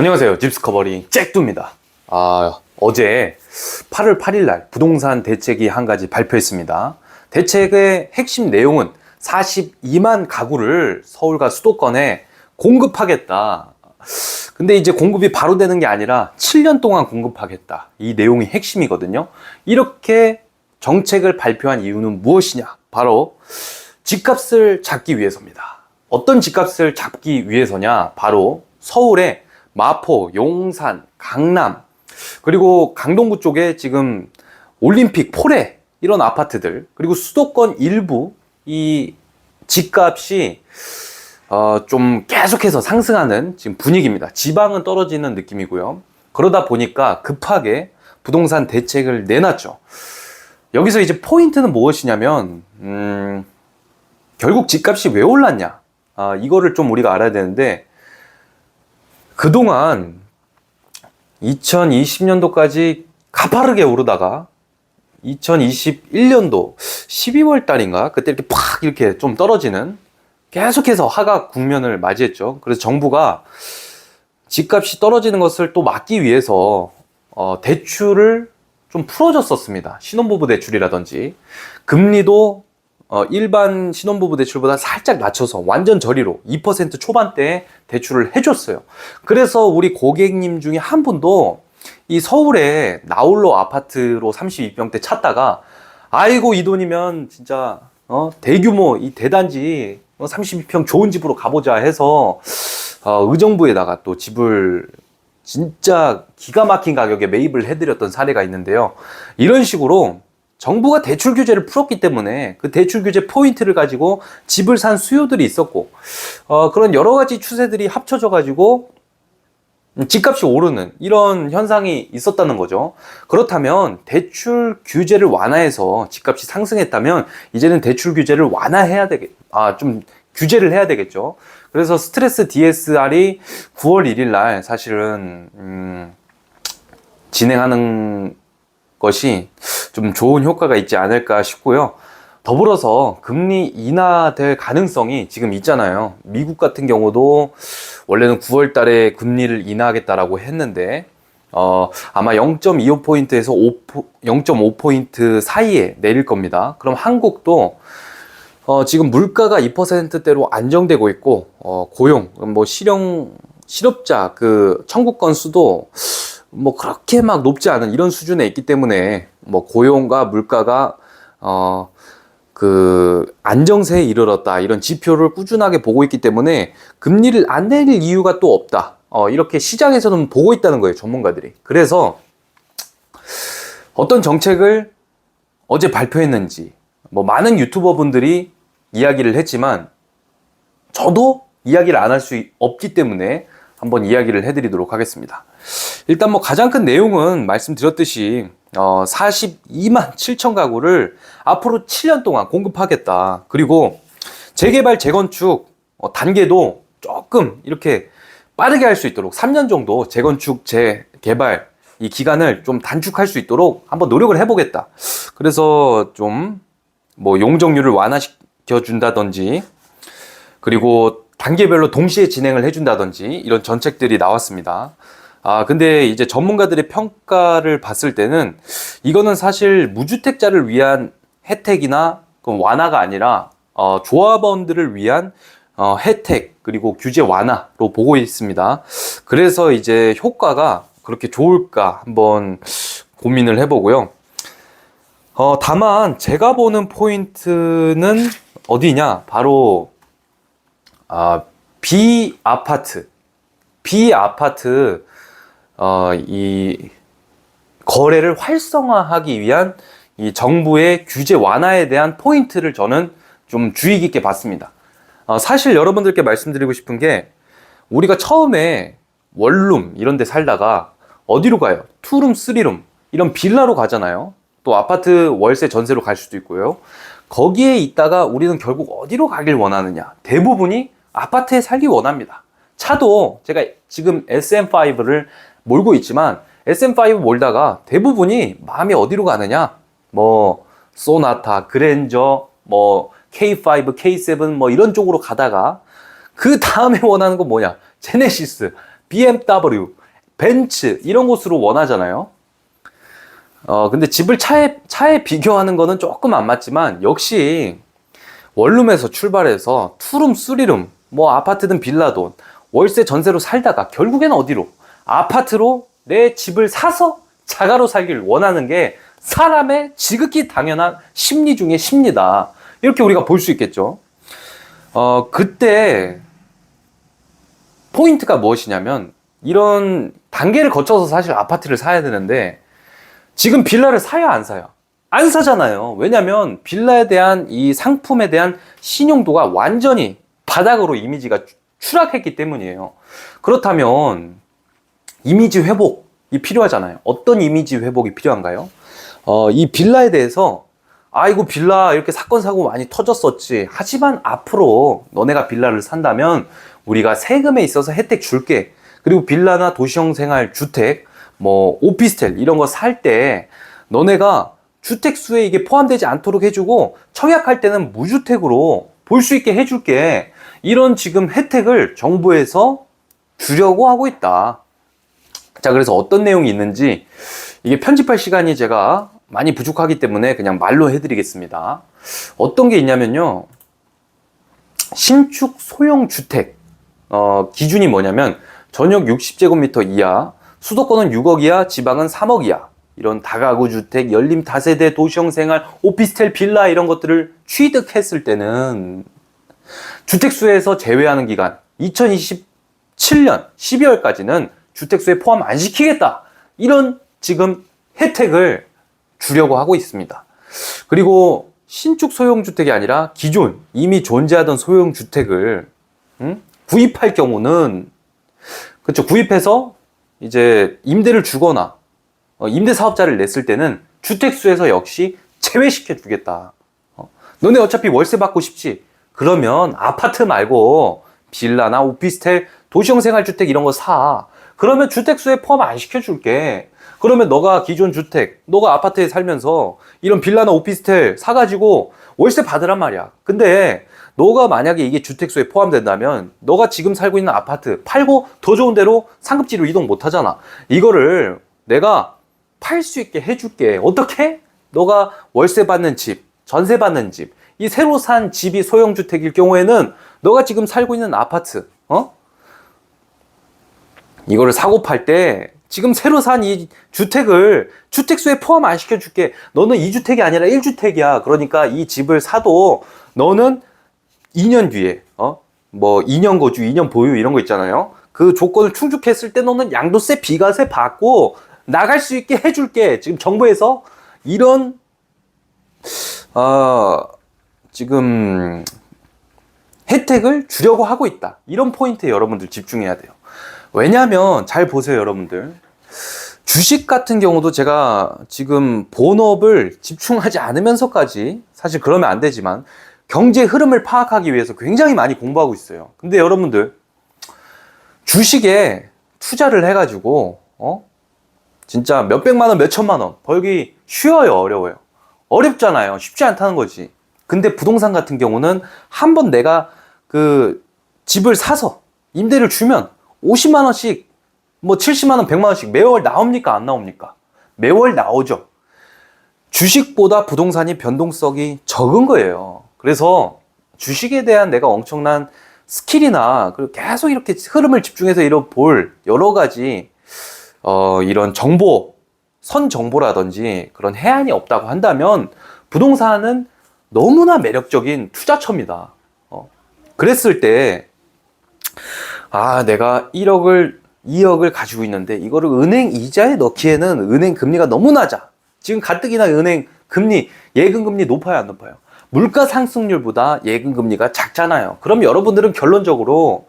안녕하세요. 집스커버리 잭두입니다. 어제 8월 8일 날 부동산 대책이 한 가지 발표했습니다. 대책의 핵심 내용은 42만 가구를 서울과 수도권에 공급하겠다. 근데 이제 공급이 바로 되는 게 아니라 7년 동안 공급하겠다. 이 내용이 핵심이거든요. 이렇게 정책을 발표한 이유는 무엇이냐? 바로 집값을 잡기 위해서입니다. 어떤 집값을 잡기 위해서냐? 바로 서울의 마포, 용산, 강남, 그리고 강동구 쪽에 지금 올림픽, 포레 이런 아파트들, 그리고 수도권 일부 이 집값이 좀 계속해서 상승하는 지금 분위기입니다. 지방은 떨어지는 느낌이고요. 그러다 보니까 급하게 부동산 대책을 내놨죠. 여기서 이제 포인트는 무엇이냐면 결국 집값이 왜 올랐냐? 이거를 좀 우리가 알아야 되는데, 그동안 2020년도까지 가파르게 오르다가 2021년도 12월 달인가 그때 이렇게 팍 이렇게 좀 떨어지는, 계속해서 하락 국면을 맞이했죠. 그래서 정부가 집값이 떨어지는 것을 또 막기 위해서 대출을 좀 풀어줬었습니다. 신혼부부 대출이라든지 금리도 일반 신혼부부 대출보다 살짝 낮춰서 완전 저리로 2% 초반대에 대출을 해줬어요. 그래서 우리 고객님 중에 한 분도 이 서울에 나홀로 아파트로 32평대 찾다가, 아이고 이 돈이면 진짜 대규모 이 대단지 32평 좋은 집으로 가보자 해서 의정부에다가 또 집을 진짜 기가 막힌 가격에 매입을 해드렸던 사례가 있는데요. 이런 식으로 정부가 대출 규제를 풀었기 때문에 그 대출 규제 포인트를 가지고 집을 산 수요들이 있었고, 그런 여러 가지 추세들이 합쳐져 가지고 집값이 오르는 이런 현상이 있었다는 거죠. 그렇다면 대출 규제를 완화해서 집값이 상승했다면 이제는 대출 규제를 완화해야 좀 규제를 해야 되겠죠. 그래서 스트레스 DSR이 9월 1일 날 사실은 진행하는 것이 좀 좋은 효과가 있지 않을까 싶고요. 더불어서 금리 인하될 가능성이 지금 있잖아요. 미국 같은 경우도 원래는 9월 달에 금리를 인하하겠다라고 했는데 아마 0.25포인트에서 0.5포인트 사이에 내릴 겁니다. 그럼 한국도 지금 물가가 2%대로 안정되고 있고, 고용, 뭐 실업자 그 청구 건수도 뭐 그렇게 막 높지 않은 이런 수준에 있기 때문에 뭐 고용과 물가가 그 안정세에 이르렀다, 이런 지표를 꾸준하게 보고 있기 때문에 금리를 안 내릴 이유가 또 없다, 이렇게 시장에서는 보고 있다는 거예요, 전문가들이. 그래서 어떤 정책을 어제 발표했는지 뭐 많은 유튜버 분들이 이야기를 했지만 저도 이야기를 안 할 수 없기 때문에 한번 이야기를 해드리도록 하겠습니다. 일단 뭐 가장 큰 내용은 말씀드렸듯이 42만 7천 가구를 앞으로 7년 동안 공급하겠다. 그리고 재개발, 재건축 단계도 조금 이렇게 빠르게 할 수 있도록 3년 정도 재건축, 재개발 이 기간을 좀 단축할 수 있도록 한번 노력을 해보겠다. 그래서 좀 뭐 용적률을 완화시켜 준다든지, 그리고 단계별로 동시에 진행을 해준다든지 이런 정책들이 나왔습니다. 근데 이제 전문가들의 평가를 봤을 때는 이거는 사실 무주택자를 위한 혜택이나 완화가 아니라 조합원들을 위한 혜택, 그리고 규제 완화로 보고 있습니다. 그래서 이제 효과가 그렇게 좋을까 한번 고민을 해보고요. 다만 제가 보는 포인트는 어디냐? 바로 비아파트 이 거래를 활성화하기 위한 이 정부의 규제 완화에 대한 포인트를 저는 좀 주의 깊게 봤습니다. 사실 여러분들께 말씀드리고 싶은 게, 우리가 처음에 원룸 이런 데 살다가 어디로 가요? 투룸, 쓰리룸 이런 빌라로 가잖아요. 또 아파트 월세 전세로 갈 수도 있고요. 거기에 있다가 우리는 결국 어디로 가길 원하느냐? 대부분이 아파트에 살기 원합니다. 차도 제가 지금 SM5를 몰고 있지만 SM5 몰다가 대부분이 마음이 어디로 가느냐? 뭐 소나타, 그랜저, 뭐 K5, K7 뭐 이런 쪽으로 가다가 그 다음에 원하는 건 뭐냐? 제네시스, BMW, 벤츠 이런 곳으로 원하잖아요. 근데 집을 차에 비교하는 거는 조금 안 맞지만 역시 원룸에서 출발해서 투룸, 쓰리룸, 뭐 아파트든 빌라든 월세 전세로 살다가 결국에는 어디로? 아파트로 내 집을 사서 자가로 살길 원하는 게 사람의 지극히 당연한 심리 중에 심리다. 이렇게 우리가 볼 수 있겠죠. 그때 포인트가 무엇이냐면 이런 단계를 거쳐서 사실 아파트를 사야 되는데 지금 빌라를 사요, 안 사요? 안 사잖아요. 왜냐면 빌라에 대한 이 상품에 대한 신용도가 완전히 바닥으로 이미지가 추락했기 때문이에요. 그렇다면 이미지 회복이 필요하잖아요. 어떤 이미지 회복이 필요한가요? 이 빌라에 대해서 아이고 빌라 이렇게 사건 사고 많이 터졌었지. 하지만 앞으로 너네가 빌라를 산다면 우리가 세금에 있어서 혜택 줄게. 그리고 빌라나 도시형 생활 주택, 뭐 오피스텔 이런 거 살 때 너네가 주택수에 이게 포함되지 않도록 해주고 청약할 때는 무주택으로 볼 수 있게 해줄게. 이런 지금 혜택을 정부에서 주려고 하고 있다. 자, 그래서 어떤 내용이 있는지 이게 편집할 시간이 제가 많이 부족하기 때문에 그냥 말로 해드리겠습니다. 어떤 게 있냐면요. 신축 소형 주택 기준이 뭐냐면 전역 60제곱미터 이하, 수도권은 6억 이하, 지방은 3억 이하. 이런 다가구 주택, 연림 다세대, 도시형 생활, 오피스텔, 빌라 이런 것들을 취득했을 때는 주택수에서 제외하는 기간 2027년 12월까지는 주택수에 포함 안 시키겠다. 이런 지금 혜택을 주려고 하고 있습니다. 그리고 신축 소형주택이 아니라 기존 이미 존재하던 소형주택을 구입할 경우는 그렇죠. 구입해서 이제 임대를 주거나 임대사업자를 냈을 때는 주택수에서 역시 제외시켜 주겠다. 너네 어차피 월세 받고 싶지? 그러면 아파트 말고 빌라나 오피스텔, 도시형 생활주택 이런 거 사. 그러면 주택수에 포함 안 시켜줄게. 그러면 너가 기존 주택, 너가 아파트에 살면서 이런 빌라나 오피스텔 사가지고 월세 받으란 말이야. 근데 너가 만약에 이게 주택수에 포함된다면 너가 지금 살고 있는 아파트 팔고 더 좋은 데로 상급지로 이동 못 하잖아. 이거를 내가 팔 수 있게 해줄게. 어떻게? 너가 월세 받는 집, 전세 받는 집, 이 새로 산 집이 소형주택일 경우에는 너가 지금 살고 있는 아파트, 이거를 사고 팔 때 지금 새로 산 이 주택을 주택수에 포함 안 시켜줄게. 너는 2주택이 아니라 1주택이야. 그러니까 이 집을 사도 너는 2년 뒤에, 뭐 2년 거주, 2년 보유 이런 거 있잖아요. 그 조건을 충족했을 때 너는 양도세, 비과세 받고 나갈 수 있게 해줄게. 지금 정부에서 이런 지금 혜택을 주려고 하고 있다. 이런 포인트에 여러분들 집중해야 돼요. 왜냐하면 잘 보세요, 여러분들. 주식 같은 경우도 제가 지금 본업을 집중하지 않으면서까지 사실 그러면 안 되지만 경제 흐름을 파악하기 위해서 굉장히 많이 공부하고 있어요. 근데 여러분들 주식에 투자를 해가지고 진짜 몇백만 원, 몇천만 원 벌기 쉬워요, 어려워요? 어렵잖아요. 쉽지 않다는 거지. 근데 부동산 같은 경우는 한번 내가 그 집을 사서 임대를 주면 50만 원씩, 뭐 70만 원, 100만 원씩 매월 나옵니까? 안 나옵니까? 매월 나오죠. 주식보다 부동산이 변동성이 적은 거예요. 그래서 주식에 대한 내가 엄청난 스킬이나 그리고 계속 이렇게 흐름을 집중해서 볼 여러 가지 이런 정보, 선정보라든지 그런 해안이 없다고 한다면 부동산은 너무나 매력적인 투자처입니다. 그랬을 때 내가 1억을 2억을 가지고 있는데 이거를 은행 이자에 넣기에는 은행 금리가 너무 낮아. 지금 가뜩이나 은행 금리, 예금 금리 높아요, 안 높아요? 물가 상승률보다 예금 금리가 작잖아요. 그럼 여러분들은 결론적으로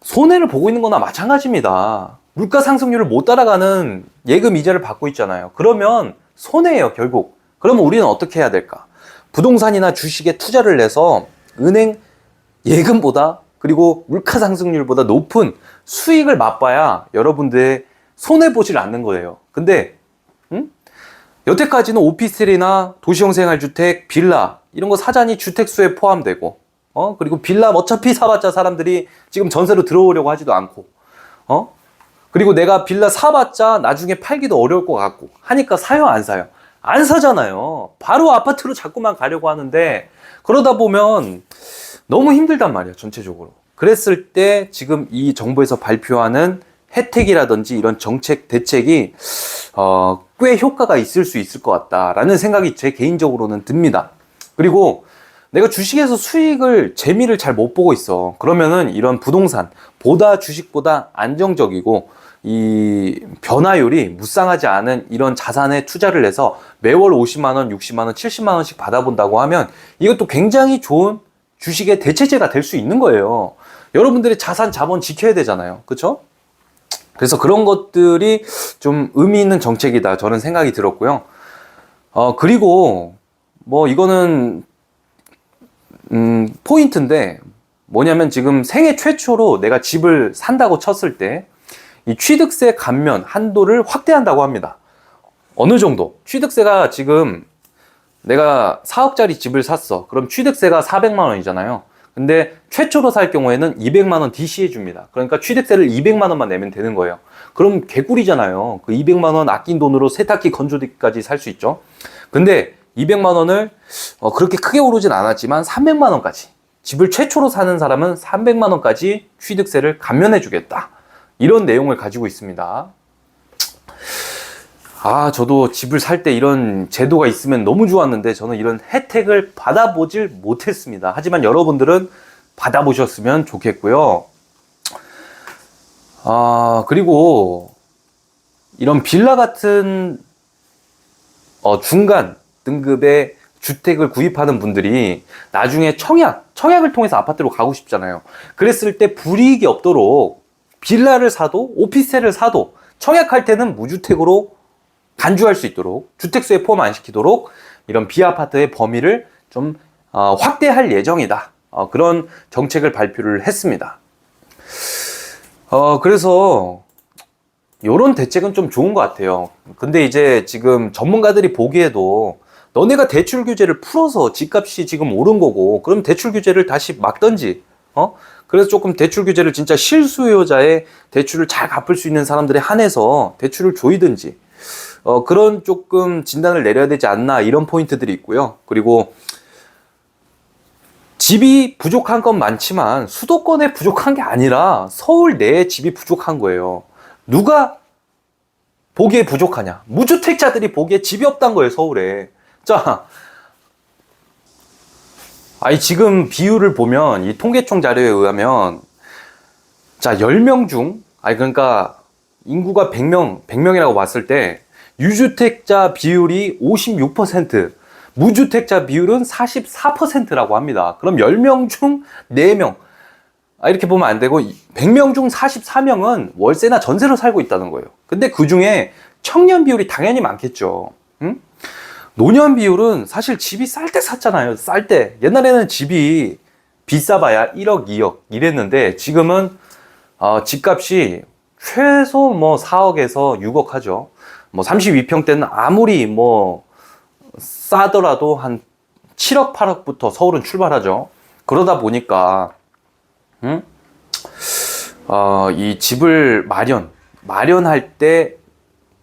손해를 보고 있는 거나 마찬가지입니다. 물가 상승률을 못 따라가는 예금 이자를 받고 있잖아요. 그러면 손해예요, 결국. 그러면 우리는 어떻게 해야 될까? 부동산이나 주식에 투자를 해서 은행 예금보다 그리고 물가 상승률보다 높은 수익을 맛봐야 여러분들의 손해보질 않는 거예요. 근데 여태까지는 오피스텔이나 도시형 생활주택, 빌라 이런 거 사자니 주택수에 포함되고 그리고 빌라 어차피 사봤자 사람들이 지금 전세로 들어오려고 하지도 않고 그리고 내가 빌라 사봤자 나중에 팔기도 어려울 것 같고 하니까 사요, 안 사요? 안 사잖아요. 바로 아파트로 자꾸만 가려고 하는데 그러다 보면 너무 힘들단 말이야, 전체적으로. 그랬을 때 지금 이 정부에서 발표하는 혜택이라든지 이런 정책, 대책이 꽤 효과가 있을 수 있을 것 같다라는 생각이 제 개인적으로는 듭니다. 그리고 내가 주식에서 수익을, 재미를 잘 못 보고 있어. 그러면은 이런 부동산, 보다 주식보다 안정적이고 이 변화율이 무쌍하지 않은 이런 자산에 투자를 해서 매월 50만원, 60만원, 70만원씩 받아본다고 하면 이것도 굉장히 좋은 주식의 대체제가 될 수 있는 거예요. 여러분들이 자산, 자본 지켜야 되잖아요. 그쵸? 그래서 그런 것들이 좀 의미 있는 정책이다, 저는 생각이 들었고요. 그리고 뭐 이거는 포인트인데 뭐냐면 지금 생애 최초로 내가 집을 산다고 쳤을 때 이 취득세 감면 한도를 확대한다고 합니다. 어느 정도? 취득세가 지금 내가 4억짜리 집을 샀어. 그럼 취득세가 400만 원이잖아요. 근데 최초로 살 경우에는 200만 원 DC해 줍니다. 그러니까 취득세를 200만 원만 내면 되는 거예요. 그럼 개꿀이잖아요. 그 200만 원 아낀 돈으로 세탁기, 건조기까지 살 수 있죠. 근데 200만 원을 그렇게 크게 오르진 않았지만 300만 원까지, 집을 최초로 사는 사람은 300만 원까지 취득세를 감면해 주겠다, 이런 내용을 가지고 있습니다. 저도 집을 살 때 이런 제도가 있으면 너무 좋았는데 저는 이런 혜택을 받아보질 못했습니다. 하지만 여러분들은 받아보셨으면 좋겠고요. 그리고 이런 빌라 같은 중간 등급의 주택을 구입하는 분들이 나중에 청약을 통해서 아파트로 가고 싶잖아요. 그랬을 때 불이익이 없도록 빌라를 사도 오피스텔을 사도 청약할 때는 무주택으로 간주할 수 있도록, 주택수에 포함 안 시키도록 이런 비아파트의 범위를 좀 확대할 예정이다, 그런 정책을 발표를 했습니다. 그래서 이런 대책은 좀 좋은 것 같아요. 근데 이제 지금 전문가들이 보기에도 너네가 대출 규제를 풀어서 집값이 지금 오른 거고, 그럼 대출 규제를 다시 막던지, 그래서 조금 대출 규제를 진짜 실수요자의 대출을 잘 갚을 수 있는 사람들에 한해서 대출을 조이든지, 그런 조금 진단을 내려야 되지 않나, 이런 포인트들이 있고요. 그리고 집이 부족한 건 많지만 수도권에 부족한 게 아니라 서울 내에 집이 부족한 거예요. 누가 보기에 부족하냐? 무주택자들이 보기에 집이 없단 거예요, 서울에. 자, 지금 비율을 보면 이 통계청 자료에 의하면, 자, 10명 중, 그러니까 인구가 100명이라고 봤을 때 유주택자 비율이 56%, 무주택자 비율은 44%라고 합니다. 그럼 10명 중 4명. 이렇게 보면 안 되고 100명 중 44명은 월세나 전세로 살고 있다는 거예요. 근데 그 중에 청년 비율이 당연히 많겠죠. 응? 노년 비율은 사실 집이 쌀 때 샀잖아요. 쌀 때. 옛날에는 집이 비싸봐야 1억, 2억 이랬는데 지금은 집값이 최소 뭐 4억에서 6억 하죠. 뭐 32평 때는 아무리 뭐 싸더라도 한 7억, 8억부터 서울은 출발하죠. 그러다 보니까 이 집을 마련할 때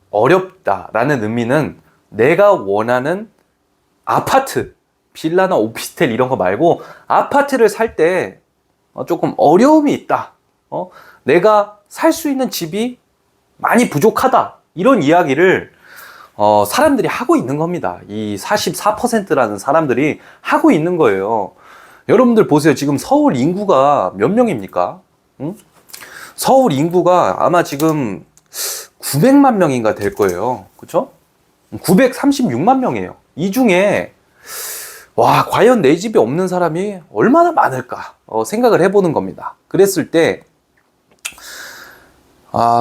어렵다라는 의미는 내가 원하는 아파트, 빌라나 오피스텔 이런 거 말고 아파트를 살 때 조금 어려움이 있다. 내가 살 수 있는 집이 많이 부족하다. 이런 이야기를 사람들이 하고 있는 겁니다. 이 44%라는 사람들이 하고 있는 거예요. 여러분들 보세요. 지금 서울 인구가 몇 명입니까? 응? 서울 인구가 아마 지금 900만 명인가 될 거예요. 그쵸? 936만 명이에요. 이 중에 과연 내 집이 없는 사람이 얼마나 많을까 생각을 해보는 겁니다. 그랬을 때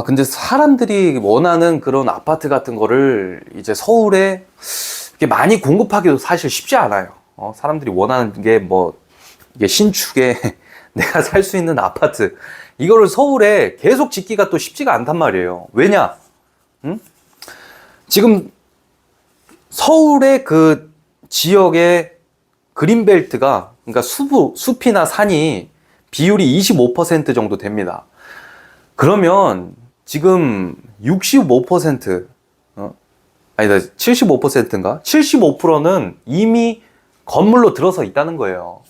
근데 사람들이 원하는 그런 아파트 같은 거를 이제 서울에 이렇게 많이 공급하기도 사실 쉽지 않아요. 사람들이 원하는 게 뭐 이게 신축에 내가 살 수 있는 아파트, 이거를 서울에 계속 짓기가 또 쉽지가 않단 말이에요. 왜냐? 지금 서울의 그 지역의 그린벨트가, 그러니까 숲이나 산이 비율이 25% 정도 됩니다. 그러면 지금 65%, 아니다, 75%인가? 75%는 이미 건물로 들어서 있다는 거예요.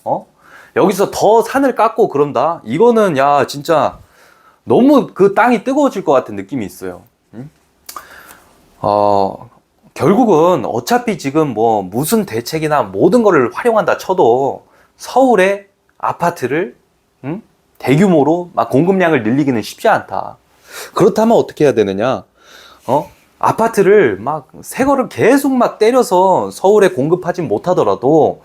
여기서 더 산을 깎고 그런다? 이거는, 야, 진짜 너무 그 땅이 뜨거워질 것 같은 느낌이 있어요. 결국은 어차피 지금 뭐 무슨 대책이나 모든 거를 활용한다 쳐도 서울의 아파트를 대규모로 막 공급량을 늘리기는 쉽지 않다. 그렇다면 어떻게 해야 되느냐? 아파트를 막 새 거를 계속 막 때려서 서울에 공급하진 못하더라도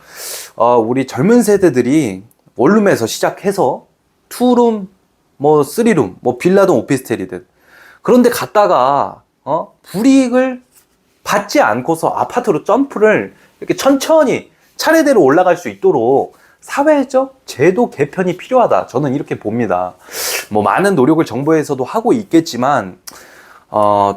우리 젊은 세대들이 원룸에서 시작해서 투룸, 뭐 쓰리룸, 뭐 빌라든 오피스텔이든 그런데 갔다가 불이익을 받지 않고서 아파트로 점프를 이렇게 천천히 차례대로 올라갈 수 있도록 사회적 제도 개편이 필요하다. 저는 이렇게 봅니다. 뭐 많은 노력을 정부에서도 하고 있겠지만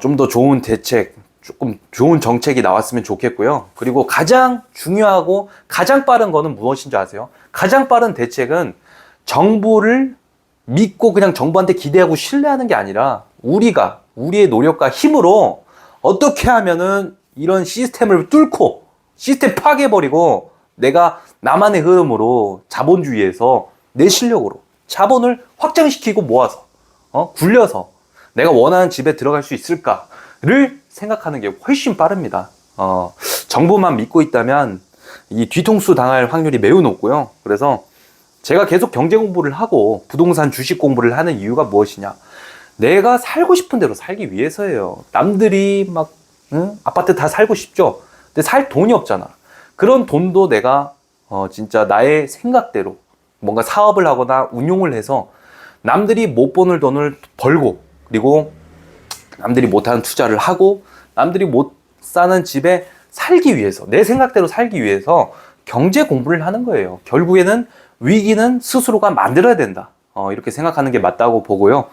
좀 더 좋은 대책, 조금 좋은 정책이 나왔으면 좋겠고요. 그리고 가장 중요하고 가장 빠른 거는 무엇인지 아세요? 가장 빠른 대책은 정부를 믿고 그냥 정부한테 기대하고 신뢰하는 게 아니라 우리가 우리의 노력과 힘으로 어떻게 하면은 이런 시스템을 뚫고 시스템 파괴해버리고 내가 나만의 흐름으로 자본주의에서 내 실력으로 자본을 확장시키고 모아서 굴려서 내가 원하는 집에 들어갈 수 있을까를 생각하는 게 훨씬 빠릅니다. 정부만 믿고 있다면 이 뒤통수 당할 확률이 매우 높고요. 그래서 제가 계속 경제 공부를 하고 부동산 주식 공부를 하는 이유가 무엇이냐? 내가 살고 싶은 대로 살기 위해서예요. 남들이 막 아파트 다 살고 싶죠. 근데 살 돈이 없잖아. 그런 돈도 내가 진짜 나의 생각대로 뭔가 사업을 하거나 운용을 해서 남들이 못 버는 돈을 벌고 그리고 남들이 못하는 투자를 하고 남들이 못 사는 집에 살기 위해서 내 생각대로 살기 위해서 경제 공부를 하는 거예요. 결국에는 위기는 스스로가 만들어야 된다. 이렇게 생각하는 게 맞다고 보고요.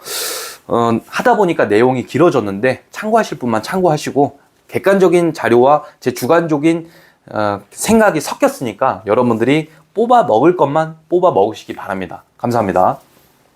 하다 보니까 내용이 길어졌는데 참고하실 분만 참고하시고 객관적인 자료와 제 주관적인 생각이 섞였으니까 여러분들이 뽑아 먹을 것만 뽑아 먹으시기 바랍니다. 감사합니다.